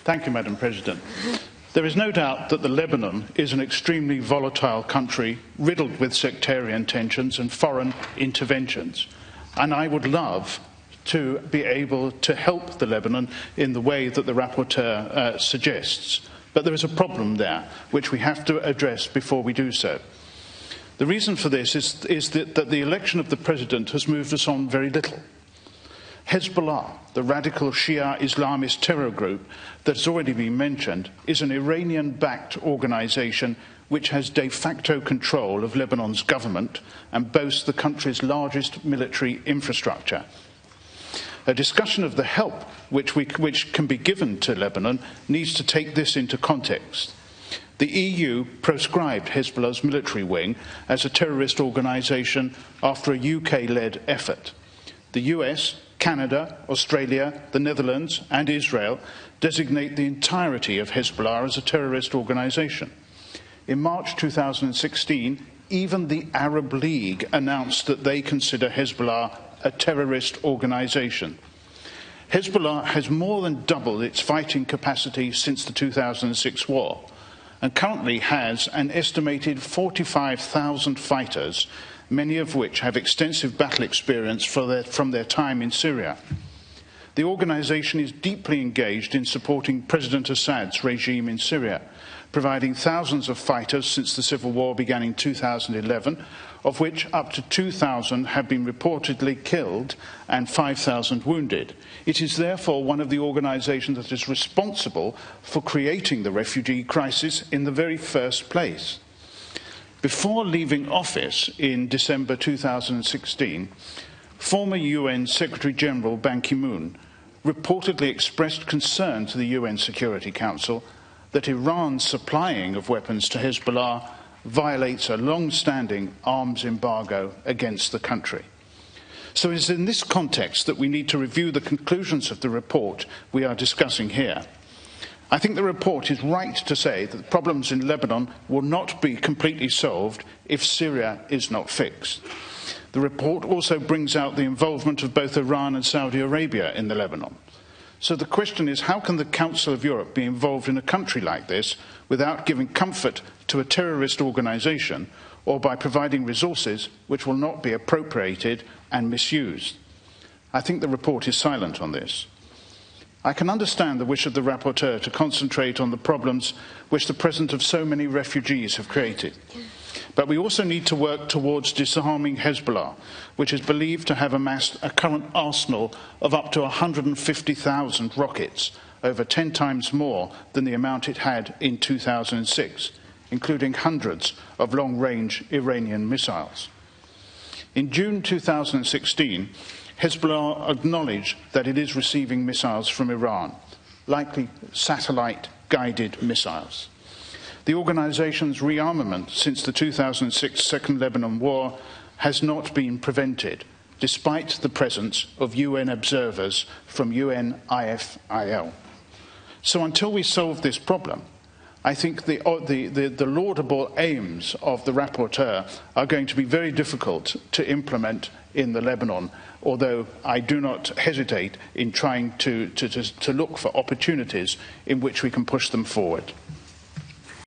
Thank you, Madam President. There is no doubt that Lebanon is an extremely volatile country, riddled with sectarian tensions and foreign interventions. And I would love to be able to help Lebanon in the way that the rapporteur suggests. But there is a problem there, which we have to address before we do so. The reason for this is that the election of the president has moved us on very little. Hezbollah, the radical Shia Islamist terror group that has already been mentioned, is an Iranian-backed organisation which has de facto control of Lebanon's government and boasts the country's largest military infrastructure. A discussion of the help which can be given to Lebanon needs to take this into context. The EU proscribed Hezbollah's military wing as a terrorist organisation after a UK-led effort. The US, Canada, Australia, the Netherlands and Israel designate the entirety of Hezbollah as a terrorist organisation. In March 2016, even the Arab League announced that they consider Hezbollah a terrorist organisation. Hezbollah has more than doubled its fighting capacity since the 2006 war and currently has an estimated 45,000 fighters, many of which have extensive battle experience from their time in Syria. The organisation is deeply engaged in supporting President Assad's regime in Syria, providing thousands of fighters since the civil war began in 2011, of which up to 2,000 have been reportedly killed and 5,000 wounded. It is therefore one of the organisations that is responsible for creating the refugee crisis in the very first place. Before leaving office in December 2016, former UN Secretary-General Ban Ki-moon reportedly expressed concern to the UN Security Council that Iran's supplying of weapons to Hezbollah violates a long-standing arms embargo against the country. So it is in this context that we need to review the conclusions of the report we are discussing here. I think the report is right to say that the problems in Lebanon will not be completely solved if Syria is not fixed. The report also brings out the involvement of both Iran and Saudi Arabia in Lebanon. So the question is, how can the Council of Europe be involved in a country like this without giving comfort to a terrorist organisation or by providing resources which will not be appropriated and misused? I think the report is silent on this. I can understand the wish of the rapporteur to concentrate on the problems which the presence of so many refugees have created. But we also need to work towards disarming Hezbollah, which is believed to have amassed a current arsenal of up to 150,000 rockets, over 10 times more than the amount it had in 2006, including hundreds of long-range Iranian missiles. In June 2016, Hezbollah acknowledged that it is receiving missiles from Iran, likely satellite-guided missiles. The organisation's rearmament since the 2006 Second Lebanon War has not been prevented, despite the presence of UN observers from UNIFIL. So until we solve this problem, I think the laudable aims of the rapporteur are going to be very difficult to implement in Lebanon, although I do not hesitate in trying to look for opportunities in which we can push them forward.